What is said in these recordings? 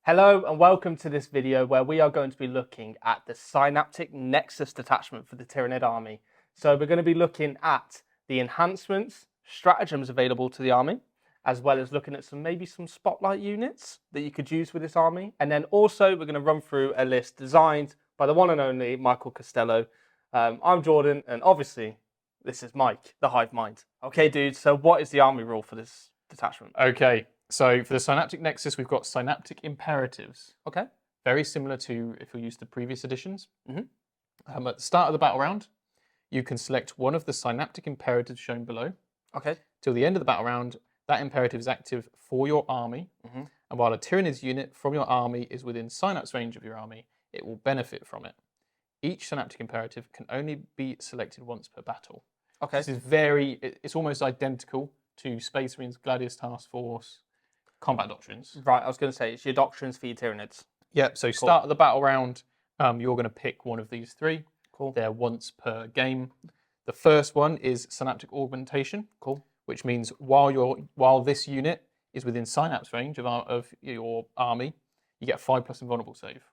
Hello and welcome to this video where we are going to be looking at the Synaptic Nexus detachment for the Tyranid army. So we're going to be looking at the enhancements, stratagems available to the army, as well as looking at maybe some spotlight units that you could use with this army. And then also we're going to run through a list designed by the one and only Michael Costello. I'm Jordan, and obviously this is Mike, the Hive Mind. Okay, dude, so what is the army rule for this detachment? Okay, so for the Synaptic Nexus, we've got Synaptic Imperatives. Okay. Very similar to if we used the previous editions. Mm-hmm. At the start of the battle round, you can select one of the Synaptic Imperatives shown below. Okay. Till the end of the battle round, that imperative is active for your army. Mm-hmm. And while a Tyranids unit from your army is within synapse range of your army, it will benefit from it. Each Synaptic Imperative can only be selected once per battle. Okay. This is it's almost identical to Space Marines, Gladius Task Force, combat doctrines. Right, I was going to say, it's your doctrines for your Tyranids. Yep, so start of the battle round, you're going to pick one of these three. Cool. They're once per game. The first one is Synaptic Augmentation. Cool. Which means while this unit is within synapse range of your army, you get 5+ invulnerable save.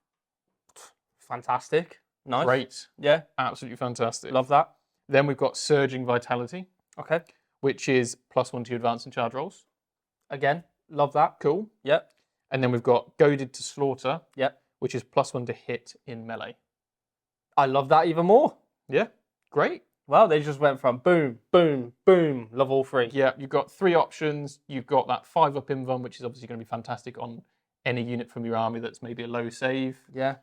Fantastic. Nice. Great. Yeah. Absolutely fantastic. Love that. Then we've got Surging Vitality. Okay. Which is +1 to your advance and charge rolls. Again, love that. Cool. Yep. And then we've got Goaded to Slaughter. Yep. Which is +1 to hit in melee. I love that even more. Yeah. Great. Well, they just went from boom, boom, boom. Love all three. Yeah, you've got 3 options. You've got that 5+ invuln, which is obviously going to be fantastic on any unit from your army that's maybe a low save. Yeah.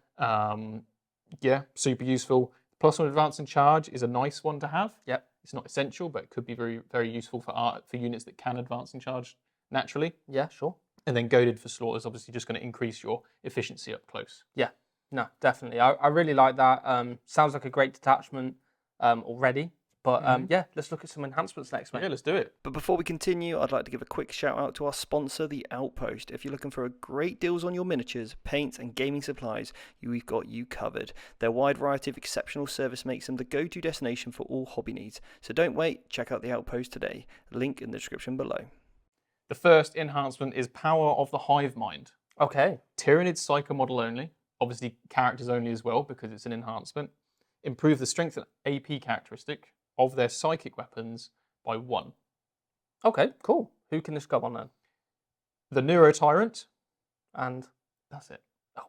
Yeah, super useful. +1 advance and charge is a nice one to have. Yep. It's not essential, but it could be very, very useful for units that can advance and charge naturally. Yeah, sure. And then Goaded for Slaughter is obviously just going to increase your efficiency up close. Yeah. No, definitely. I really like that. Sounds like a great detachment already. But yeah, let's look at some enhancements next, mate. Yeah, let's do it. But before we continue, I'd like to give a quick shout out to our sponsor, The Outpost. If you're looking for great deals on your miniatures, paints and gaming supplies, we've got you covered. Their wide variety of exceptional service makes them the go-to destination for all hobby needs. So don't wait, check out The Outpost today. Link in the description below. The first enhancement is Power of the Hive Mind. Okay. Tyranid Psycho model only, obviously characters only as well because it's an enhancement. Improve the strength and AP characteristic of their psychic weapons by 1. Okay, cool. Who can this go on then? The Neuro Tyrant, and that's it. Oh.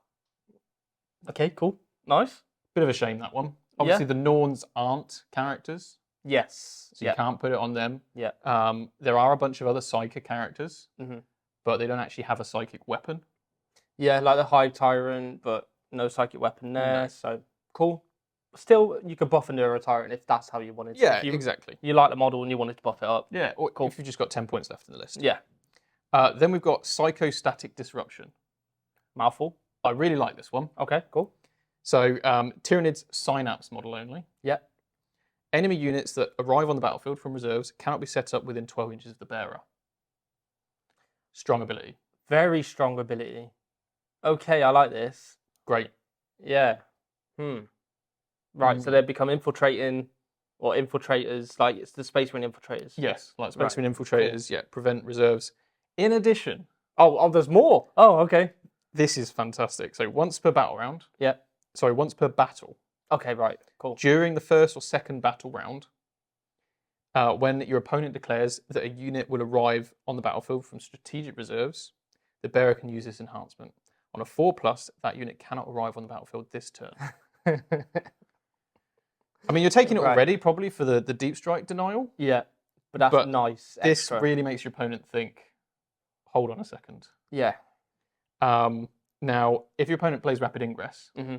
Okay, cool. Nice. Bit of a shame, that one. Obviously, the Norns aren't characters. Yes. So you can't put it on them. Yeah. There are a bunch of other psychic characters, Mm-hmm. but they don't actually have a psychic weapon. Yeah, like the Hive Tyrant, but no psychic weapon there. No. So cool. Still, you could buff a Neuro Tyrant if that's how you wanted to. Yeah, If exactly. You like the model and you wanted to buff it up. Yeah, or Cool. if you've just got 10 points left in the list. Yeah. Then we've got Psychostatic Disruption. Mouthful. I really like this one. Okay, cool. So, Tyranid's Synapse model only. Yeah. Enemy units that arrive on the battlefield from reserves cannot be set up within 12 inches of the bearer. Strong ability. Very strong ability. Okay, I like this. Great. Yeah. Right, so they become infiltrating or infiltrators, like it's the Space Marine infiltrators. Yes, like Space Marine infiltrators, yeah, prevent reserves. In addition... Oh, there's more. Oh, okay. This is fantastic. So once per battle round... Yeah. Sorry, once per battle. Okay, right, cool. During the first or second battle round, when your opponent declares that a unit will arrive on the battlefield from strategic reserves, the bearer can use this enhancement. On a 4+, that unit cannot arrive on the battlefield this turn. I mean, you're taking it already, probably, for the deep strike denial. Yeah, but that's nice. This extra. really makes your opponent think, hold on a second. Yeah. Now, if your opponent plays Rapid Ingress, Mm-hmm.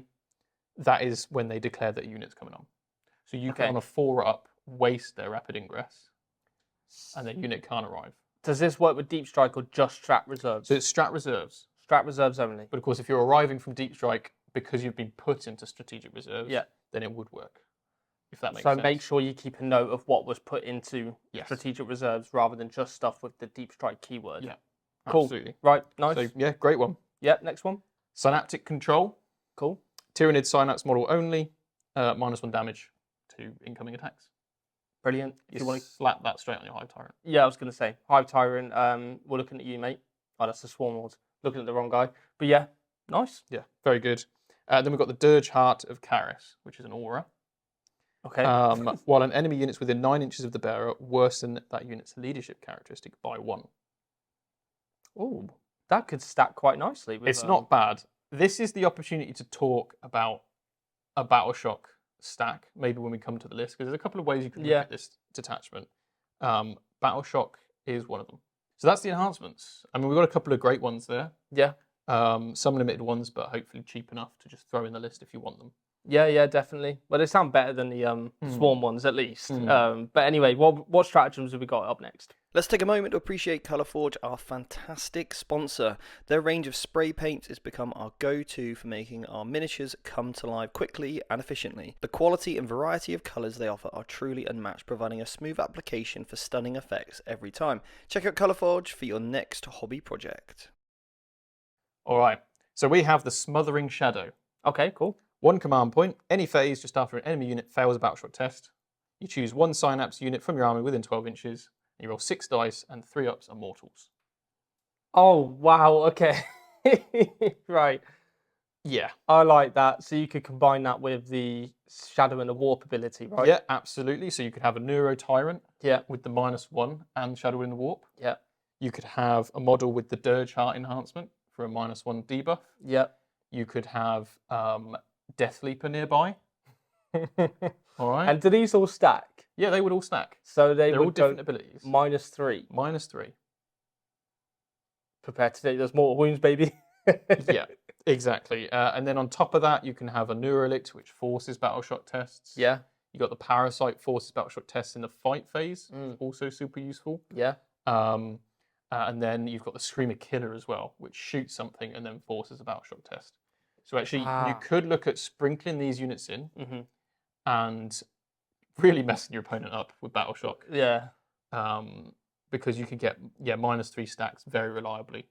that is when they declare that a unit's coming on. So you can, on a 4+ waste their Rapid Ingress, and their unit can't arrive. Does this work with Deep Strike or just Strat Reserves? So it's Strat Reserves. Strat Reserves only. But of course, if you're arriving from Deep Strike because you've been put into Strategic Reserves, then it would work. If that makes sense. So make sure you keep a note of what was put into Strategic Reserves rather than just stuff with the Deep Strike keyword. Yeah, cool. Absolutely. Right, nice. So yeah, great one. Yeah, next one. Synaptic Control. Cool. Tyranid Synapse model only, -1 damage to incoming attacks. Brilliant. If you want to slap that straight on your Hive Tyrant. Yeah, I was going to say. Hive Tyrant, we're looking at you, mate. Oh, that's the Swarm Lords. looking at the wrong guy. But yeah, nice. Yeah, very good. Then we've got the Dirge Heart of Karis, which is an aura. Okay. While an enemy unit's within 9 inches of the bearer, worsen that unit's leadership characteristic by 1. Oh, that could stack quite nicely. With, It's not bad. This is the opportunity to talk about a Battleshock stack, maybe when we come to the list, because there's a couple of ways you can look at this detachment. Battleshock is one of them. So that's the enhancements. I mean, we've got a couple of great ones there. Yeah. Some limited ones, but hopefully cheap enough to just throw in the list if you want them. Yeah, definitely. Well, they sound better than the Swarm ones, at least. But anyway, what stratagems have we got up next? Let's take a moment to appreciate Colourforge, our fantastic sponsor. Their range of spray paints has become our go-to for making our miniatures come to life quickly and efficiently. The quality and variety of colours they offer are truly unmatched, providing a smooth application for stunning effects every time. Check out Colourforge for your next hobby project. All right. So we have the Smothering Shadow. Okay, cool. 1 command point. Any phase just after an enemy unit fails a Battleshock test, you choose 1 Synapse unit from your army within 12 inches. You roll 6 dice, and 3 ups are mortals. Oh, wow, okay. Right. Yeah. I like that. So you could combine that with the Shadow and the Warp ability, right? Yeah, absolutely. So you could have a Neuro Tyrant Yeah. with the -1 and Shadow in the Warp. Yeah. You could have a model with the Dirge Heart enhancement for a -1 debuff. Yeah. You could have Death Leaper nearby. All right. And do these all stack? Yeah, they would all stack. So They're all would go different abilities. -3. -3. Prepare to take those mortal wounds, baby. Yeah, exactly. And then on top of that, you can have a Neurolict, which forces Battleshock tests. Yeah. You got the Parasite forces Battleshock tests in the fight phase, also super useful. Yeah. And then you've got the Screamer Killer as well, which shoots something and then forces a Battleshock test. So actually, you could look at sprinkling these units in and really messing your opponent up with Battleshock. Yeah. Because you could get -3 stacks very reliably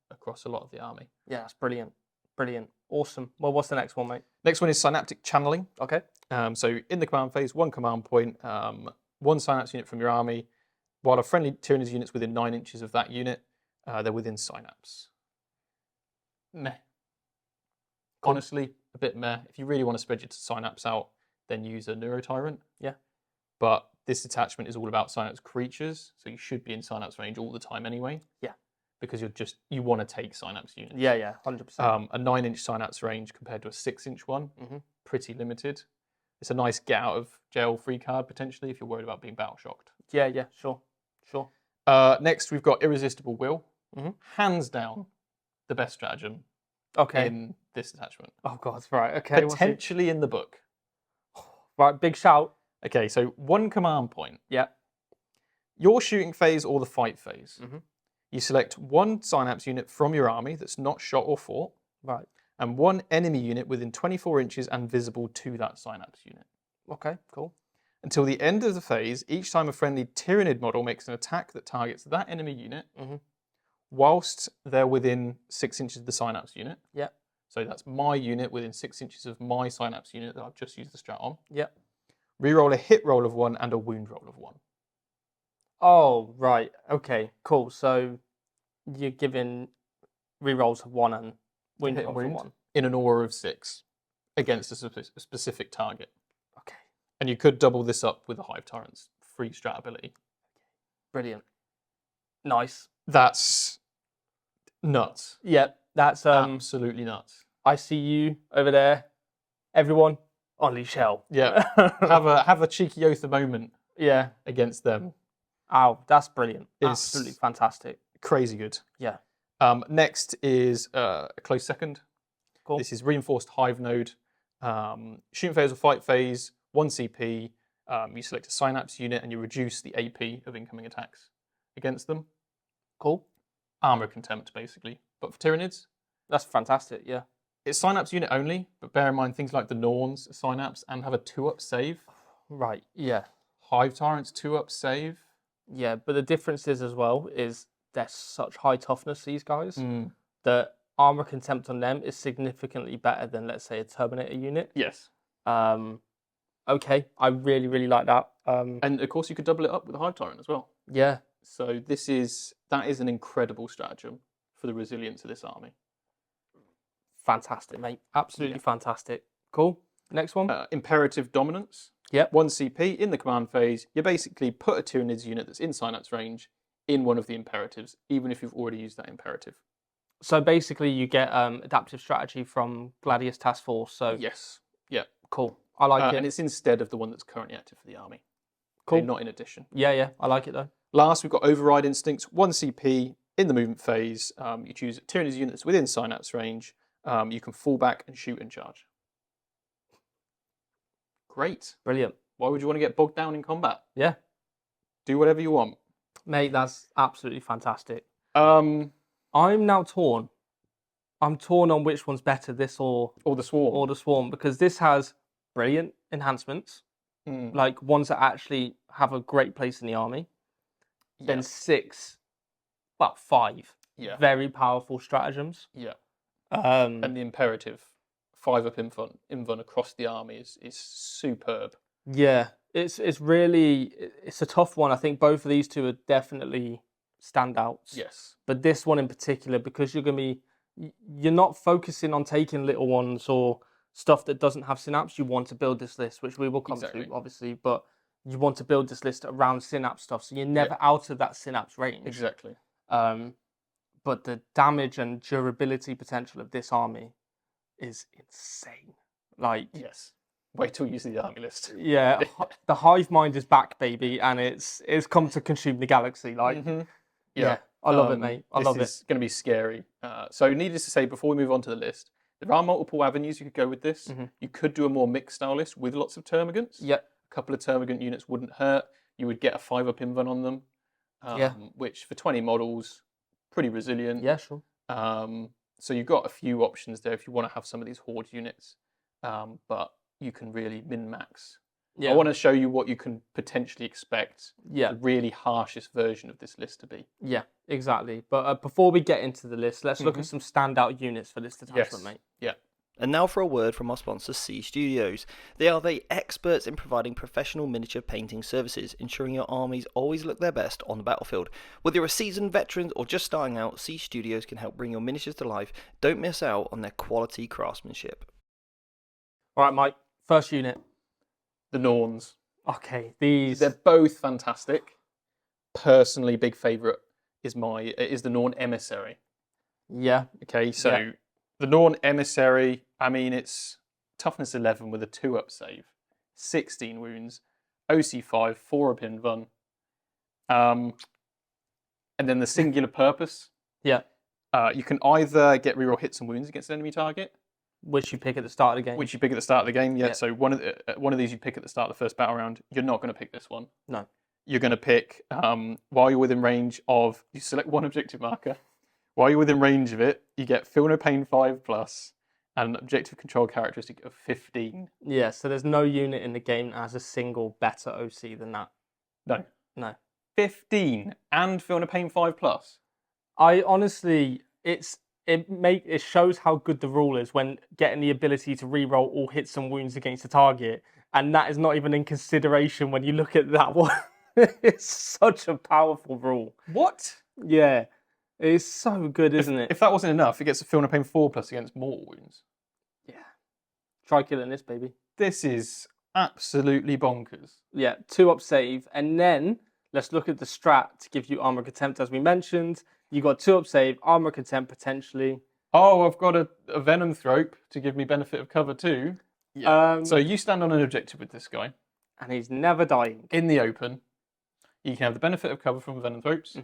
across a lot of the army. Yeah, that's brilliant. Brilliant. Awesome. Well, what's the next one, mate? Next one is Synaptic Channeling. Okay. So in the command phase, 1 command point, 1 Synapse unit from your army. While a friendly Tyranids unit's within 9 inches of that unit, they're within Synapse. Meh. Cool. Honestly, a bit meh. If you really want to spread your Synapse out, then use a Neuro Tyrant. Yeah. But this detachment is all about Synapse creatures, so you should be in Synapse range all the time anyway. Yeah. Because you want to take Synapse units. Yeah, 100%. A 9-inch Synapse range compared to a 6-inch one, pretty limited. It's a nice get out of jail free card potentially if you're worried about being battle shocked. Yeah, sure. Next, we've got Irresistible Will. Hands down, the best stratagem in this detachment. Oh, God, right. Okay. Potentially in the book. Right, big shout. Okay, so 1 command point. Yeah. Your shooting phase or the fight phase. You select 1 Synapse unit from your army that's not shot or fought. Right. And 1 enemy unit within 24 inches and visible to that Synapse unit. Okay, cool. Until the end of the phase, each time a friendly Tyranid model makes an attack that targets that enemy unit, whilst they're within 6 inches of the Synapse unit. Yeah. So that's my unit within 6 inches of my Synapse unit that I've just used the strat on. Yeah. Reroll a hit roll of 1 and a wound roll of 1. Oh, right. Okay, cool. So you're giving rerolls of 1 and wound rolls of 1. In an aura of 6 against a specific target. Okay. And you could double this up with a Hive Tyrant's free strat ability. Brilliant. Nice. That's nuts. Yeah, that's absolutely nuts. I see you over there. Everyone, unleash hell. Yeah. have a cheeky Yotha moment. Yeah. Against them. Oh, that's brilliant. It's absolutely fantastic. Crazy good. Yeah. Next is a close second. Cool. This is Reinforced Hive Node. Shooting phase or fight phase, 1 CP. You select a Synapse unit and you reduce the AP of incoming attacks against them. Cool. Armor Contempt, basically. But for Tyranids. That's fantastic, yeah. It's Synapse unit only, but bear in mind things like the Norns Synapse and have a 2-up save. Right, yeah. Hive Tyrants 2-up save. Yeah, but the difference is as well is they're such high toughness, these guys, that armor contempt on them is significantly better than, let's say, a Terminator unit. Yes. Okay, I really, really like that. And of course you could double it up with a Hive Tyrant as well. Yeah. So that is an incredible stratagem. for the resilience of this army. Fantastic, mate. Absolutely fantastic. Cool. Next one. Imperative Dominance. Yep. 1 CP in the command phase. You basically put a Tyranids unit that's in Synapse range in one of the imperatives, even if you've already used that imperative. So basically, you get adaptive strategy from Gladius Task Force. So Yes. Yeah. cool. I like it. And it's instead of the one that's currently active for the army. Cool. Okay, not in addition. Yeah. I like it though. Last, we've got Override Instincts. 1 CP in the movement phase. You choose Tyranids units within Synapse range. You can fall back and shoot and charge. Great. Brilliant. Why would you want to get bogged down in combat? Yeah. Do whatever you want. Mate, that's absolutely fantastic. Um, I'm now torn. I'm torn on which one's better, this or the Swarm. or the Swarm, because this has brilliant enhancements, like ones that actually have a great place in the army. Yeah. Then 6, about 5 Yeah. very powerful stratagems. Yeah. Um, And the imperative 5-up invuln across the army is superb. yeah, it's a tough one. I think both of these two are definitely standouts. Yes. But this one in particular, because you're not focusing on taking little ones or stuff that doesn't have Synapse. You want to build this list, which we will come to, obviously, but you want to build this list around Synapse stuff, so you're never out of that Synapse range. Exactly. But the damage and durability potential of this army is insane. Like, Yes. Wait till you see the army list. yeah, the hive mind is back, baby, and it's come to consume the galaxy. Like, yeah, I love it, mate. I love it. This is going to be scary. So, needless to say, before we move on to the list, there are multiple avenues you could go with this. You could do a more mixed style list with lots of Termagants. Yep. A couple of Termagant units wouldn't hurt. You would get a 5-up invuln on them, which for 20 models, pretty resilient. Yeah, sure. So you've got a few options there if you want to have some of these Horde units, but you can really min-max. Yeah. I want to show you what you can potentially expect Yeah. the really harshest version of this list to be. Yeah, exactly. But before we get into the list, let's look at some standout units for this detachment, mate. Yeah. And now for a word from our sponsor, C Studios. They are the experts in providing professional miniature painting services, ensuring your armies always look their best on the battlefield. Whether you're a seasoned veteran or just starting out, C Studios can help bring your miniatures to life. Don't miss out on their quality craftsmanship. All right, Mike. First unit. The Norns. Okay, these... They're both fantastic. Personally, big favourite is the Norn Emissary. Yeah. Okay, so the Norn Emissary, I mean, it's toughness 11 with a 2-up save, 16 wounds, OC5, 4-up invuln, and then the singular purpose. Yeah. You can either get reroll hits and wounds against an enemy target, which you pick at the start of the game. which you pick at the start of the game. Yeah. So one of these you pick at the start of the first battle round. You're not going to pick this one. No. You're going to pick while you're within range of. You select one objective marker. While you're within range of it, you get Feel No Pain 5+, and an objective control characteristic of 15. Yeah. So there's no unit in the game that has a single better OC than that. No. 15 and Feel No Pain 5+. I honestly, it shows how good the rule is when getting the ability to reroll all hits and wounds against a target, and that is not even in consideration when you look at that one. It's such a powerful rule. What? Yeah, it's so good, isn't it? If that wasn't enough, it gets a Feel No Pain 4+ against mortal wounds. Yeah. Try killing this, baby. This is absolutely bonkers. Yeah, 2-up save, and then let's look at the strat to give you armor contempt, as we mentioned. You got 2-up save, armor contempt potentially. Oh, I've got a venom thrope to give me benefit of cover too. Yeah. So you stand on an objective with this guy, and he's never dying in the open. You can have the benefit of cover from venom thropes,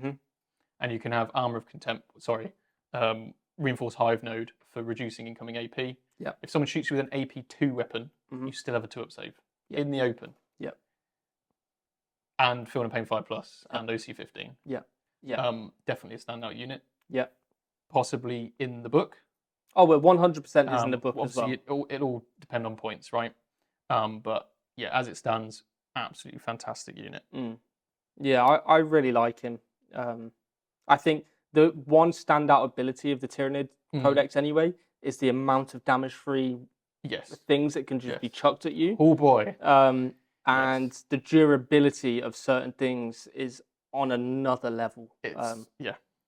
and you can have armor of contempt. Reinforced hive node for reducing incoming AP. Yeah. If someone shoots you with an AP2 weapon, you still have a 2-up save in the open. Yep. And Feel No Pain 5+ and OC15. Yeah. Yeah. Definitely a standout unit. Yeah. Possibly in the book. Oh, well, 100% is in the book as well. Obviously, it all depend on points, right? But yeah, as it stands, absolutely fantastic unit. Yeah, I really like him. I think the one standout ability of the Tyranid Codex anyway is the amount of damage-free things that can just be chucked at you. Oh boy. And the durability of certain things is on another level.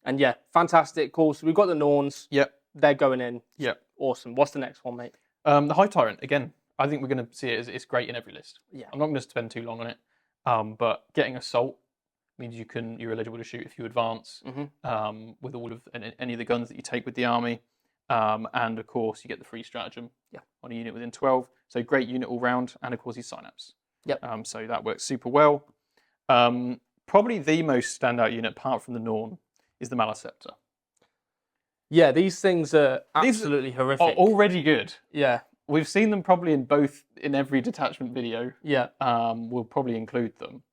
And yeah, fantastic. Cool. So we've got the Norns. Yep. They're going in. Yep. Awesome. What's the next one, mate? The Hive Tyrant, again, I think we're going to see it as it's great in every list. Yeah. I'm not going to spend too long on it. But getting Assault means you're eligible to shoot if you advance with all of any of the guns that you take with the army. And of course, you get the free stratagem on a unit within 12. So great unit all round. And of course, he's Synapse. Yep. So that works super well. Probably the most standout unit, apart from the Norn, is the Malaceptor. Yeah, these things are absolutely horrific. Are already good. Yeah. We've seen them probably in every detachment video. Yeah. We'll probably include them.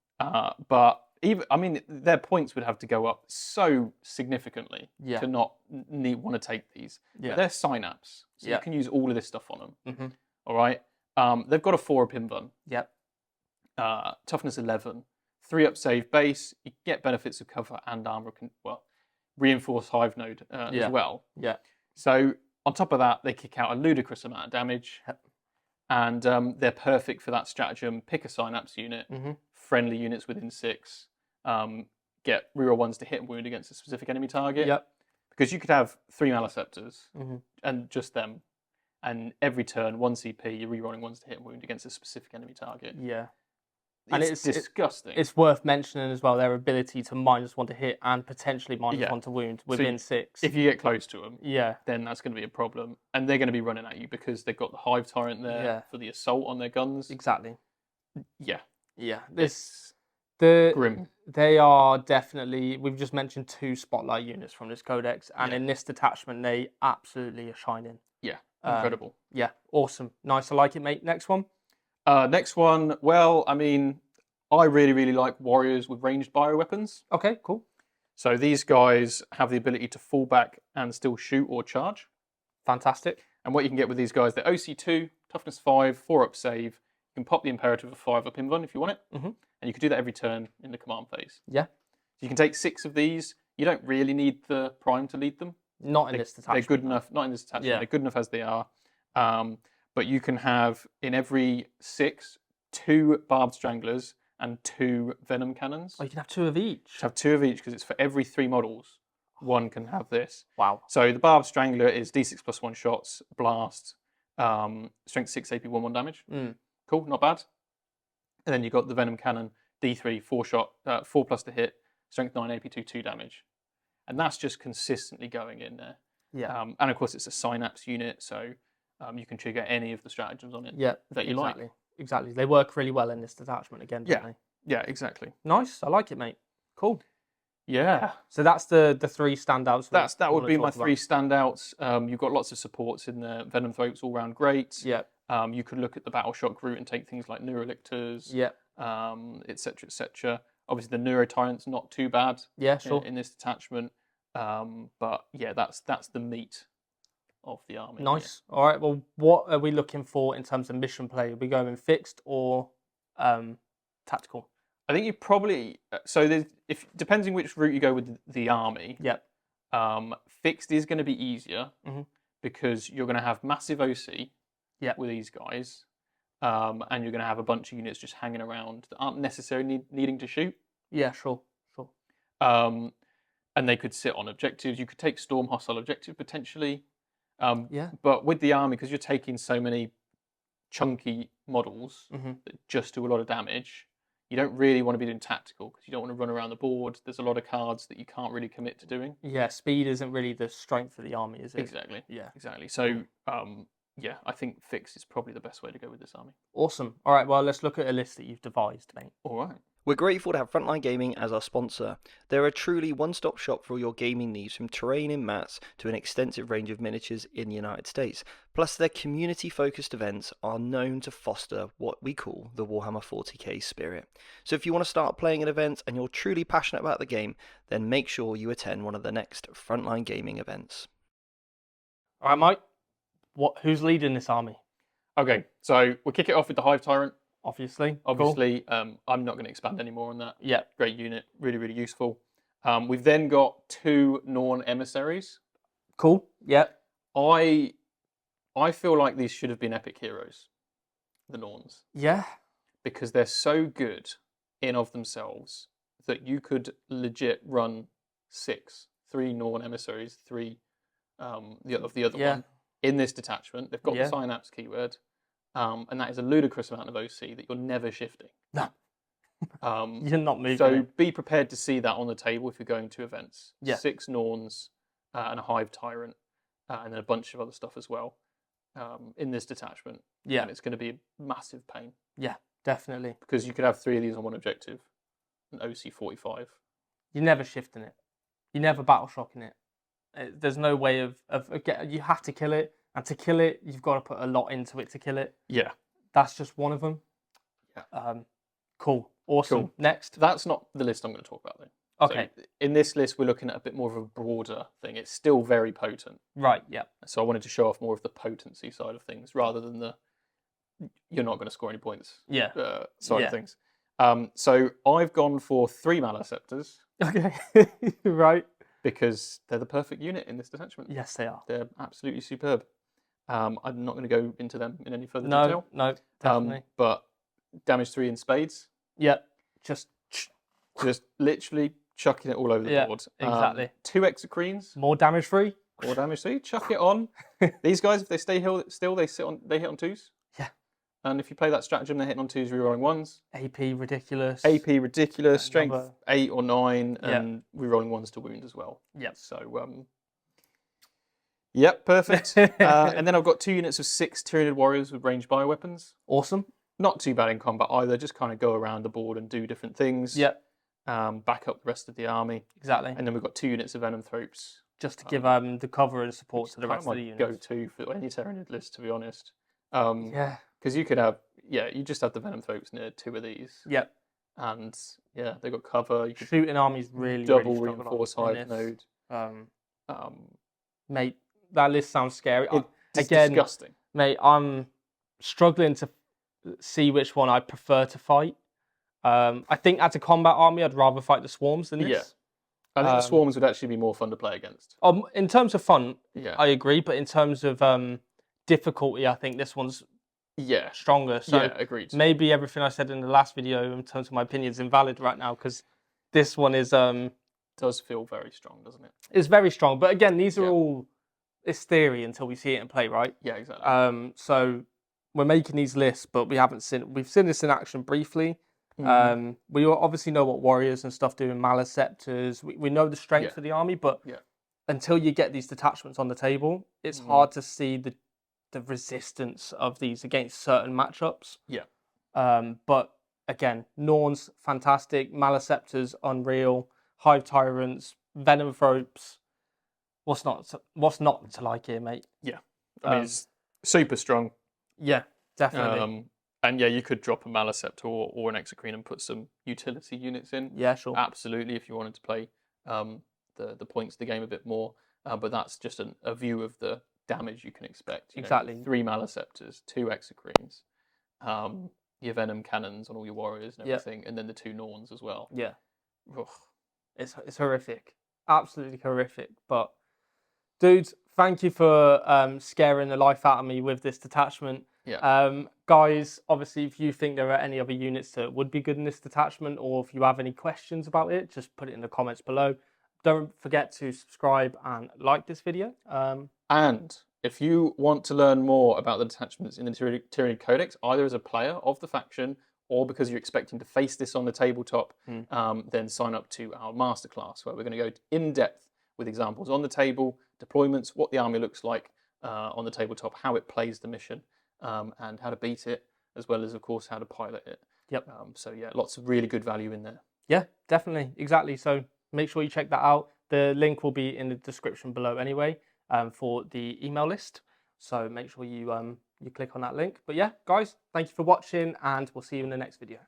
But their points would have to go up so significantly to not want to take these. Yeah. But they're Synapse, so you can use all of this stuff on them. Mm-hmm. All right. They've got a 4-up invuln. Yep. Toughness 11. 3-up save base. You get benefits of cover and armor. Reinforced hive node as well. Yeah. So on top of that, they kick out a ludicrous amount of damage. Yep. And they're perfect for that stratagem. Pick a Synapse unit. Friendly units within 6. Get reroll 1s to hit and wound against a specific enemy target. Yep. Because you could have 3 Malaceptors and just them. And every turn, 1 CP, you're rerolling 1s to hit and wound against a specific enemy target. Yeah. It's disgusting. It's worth mentioning as well their ability to -1 to hit and potentially -1 to wound within 6. If you get close to them, yeah, then that's going to be a problem. And they're going to be running at you because they've got the Hive Tyrant there for the assault on their guns. Exactly. Yeah. Yeah. Grim. They are definitely, we've just mentioned 2 spotlight units from this codex, and in this detachment, they absolutely are shining. Yeah. Incredible. Yeah. Awesome. Nice. I like it, mate. Next one. Next one, I really, really like warriors with ranged bioweapons. Okay, cool. So these guys have the ability to fall back and still shoot or charge. Fantastic. And what you can get with these guys, they're OC2, toughness 5, 4-up save. You can pop the Imperative of 5-up invuln if you want it. And you can do that every turn in the command phase. Yeah. So you can take 6 of these. You don't really need the Prime to lead them. Not in this detachment. They're good enough. Not in this detachment. They're good enough as they are. But you can have, in every 6, 2 Barbed Stranglers and 2 Venom Cannons. Oh, you can have 2 of each? Just have 2 of each, because it's for every 3 models, 1 can have this. Wow. So the Barbed Strangler is D6 plus 1 shots, blast, strength 6, AP 1 damage. Cool, not bad. And then you've got the Venom Cannon, D3, 4 shot, 4 plus to hit, strength 9, AP 2 damage. And that's just consistently going in there. Yeah. And of course, it's a Synapse unit, so you can trigger any of the stratagems on it that you like. Exactly. They work really well in this detachment again, don't they? Yeah, exactly. Nice. I like it, mate. Cool. Yeah. So that's the 3 standouts. That would be my 3 standouts. You've got lots of supports in there. Venom Throats, all round great. Yeah. You could look at the Battle Shock route and take things like Neurolictors. Yeah. Etc. Etc. Obviously, the Neuro Tyrant's not too bad. Yeah, sure. In this detachment. But yeah, that's the meat of the army. Nice. All right. Well, what are we looking for in terms of mission play? Are we going fixed or tactical? I think you probably depending which route you go with the army. Yep. Fixed is going to be easier because you're going to have massive OC. With these guys, and you're going to have a bunch of units just hanging around that aren't necessarily needing to shoot. Yeah, sure. And they could sit on objectives. You could take Storm Hostile Objective potentially. But with the army, because you're taking so many chunky models that just do a lot of damage, you don't really want to be doing tactical because you don't want to run around the board. There's a lot of cards that you can't really commit to doing. Yeah, speed isn't really the strength of the army, is it? Exactly. Yeah. Exactly. So, I think fixed is probably the best way to go with this army. Awesome. All right, well, let's look at a list that you've devised, mate. All right. We're grateful to have Frontline Gaming as our sponsor. They're a truly one-stop shop for all your gaming needs, from terrain and mats to an extensive range of miniatures in the United States. Plus, their community-focused events are known to foster what we call the Warhammer 40k spirit. So if you want to start playing at events and you're truly passionate about the game, then make sure you attend one of the next Frontline Gaming events. All right, Mike. Who's leading this army? Okay, so we'll kick it off with the Hive Tyrant. Obviously. Cool. I'm not going to expand any more on that. Yeah. Great unit, really, really useful. We've then got 2 Norn emissaries. Cool. Yeah. I feel like these should have been epic heroes, the Norns. Yeah. Because they're so good in of themselves that you could legit run 6 3 Norn emissaries, 3 of the other Yeah. one in this detachment. They've got Yeah. the synapse keyword, and that is a ludicrous amount of OC that you're never shifting. No. Um, You're not moving so it. be prepared to see that on the table if you're going to events. Yeah. 6 Norns and a Hive Tyrant, and then a bunch of other stuff as well in this detachment. Yeah. And it's going to be a massive pain. Yeah, definitely. Because you could have 3 of these on one objective, an OC 45. You're never shifting it. You're never battle shocking it. There's no way of you have to kill it, and to kill it, you've got to put a lot into it to kill it. Yeah. That's just one of them. Yeah. Cool. Awesome. Cool. Next. That's not the list I'm going to talk about, though. Okay. So in this list, we're looking at a bit more of a broader thing. It's still very potent. Right, yeah. So I wanted to show off more of the potency side of things rather than the you're not going to score any points side of things. So I've gone for 3 Malaceptors. Okay. Right. Because they're the perfect unit in this detachment. Yes, they are. They're absolutely superb. I'm not going to go into them in any further detail. No, definitely. But damage 3 in spades. Yeah, just literally chucking it all over the board. Exactly. 2 Exocrines. More damage free. More damage 3. Chuck it on. These guys, if they stay still, they hit on 2s. Yeah. And if you play that stratagem, they're hitting on 2s, rerolling 1s. AP ridiculous. AP ridiculous. Strength 8 or 9, and rerolling 1s to wound as well. Yep. So, yep, perfect. And then I've got 2 units of 6 Tyranid warriors with ranged bioweapons. Awesome. Not too bad in combat either. Just kind of go around the board and do different things. Yep. Back up the rest of the army. Exactly. And then we've got 2 units of Venomthropes. Just to give the cover and support to the rest of the units. Go-to for any Tyranid list, to be honest. Yeah. Because you could have, you just have the Venomthropes near 2 of these. Yep. And they've got cover. You could shooting armies really double really reinforce hive node. Mate, that list sounds scary. It's disgusting. Mate, I'm struggling to see which one I prefer to fight. I think as a combat army, I'd rather fight the swarms than this. Yeah. I think the swarms would actually be more fun to play against. In terms of fun, yeah, I agree. But in terms of difficulty, I think this one's stronger. So agreed. Maybe everything I said in the last video in terms of my opinion is invalid right now because this one is does feel very strong, doesn't it? It's very strong. But again, these are all it's theory until we see it in play, right? Yeah, exactly. So we're making these lists, but we've seen this in action briefly. We obviously know what warriors and stuff do in Malaceptors. We know the strength of the army, but until you get these detachments on the table, it's hard to see the resistance of these against certain matchups. Yeah. But again, Norns, fantastic. Malaceptors, unreal. Hive Tyrants, Venomthropes. What's not to like here, mate? Yeah. I mean, it's super strong. Yeah, definitely. And you could drop a Malaceptor or an Exocrine and put some utility units in. Yeah, sure. Absolutely, if you wanted to play the points of the game a bit more. But that's just a view of the damage you can expect. Exactly. 3 Malaceptors, 2 Exocrines, your Venom cannons on all your warriors and everything, and then the 2 Norns as well. Yeah. Ugh. It's horrific. Absolutely horrific. But, dudes, thank you for scaring the life out of me with this detachment. Yeah. Guys, obviously, if you think there are any other units that would be good in this detachment, or if you have any questions about it, just put it in the comments below. Don't forget to subscribe and like this video. And if you want to learn more about the detachments in the Tyranid Codex, either as a player of the faction or because you're expecting to face this on the tabletop, then sign up to our masterclass, where we're going to go in depth with examples on the table, deployments, what the army looks like on the tabletop, how it plays the mission, and how to beat it, as well as, of course, how to pilot it. Yep. So, lots of really good value in there. Yeah, definitely. Exactly. So make sure you check that out. The link will be in the description below anyway for the email list. So make sure you click on that link. But yeah, guys, thank you for watching, and we'll see you in the next video.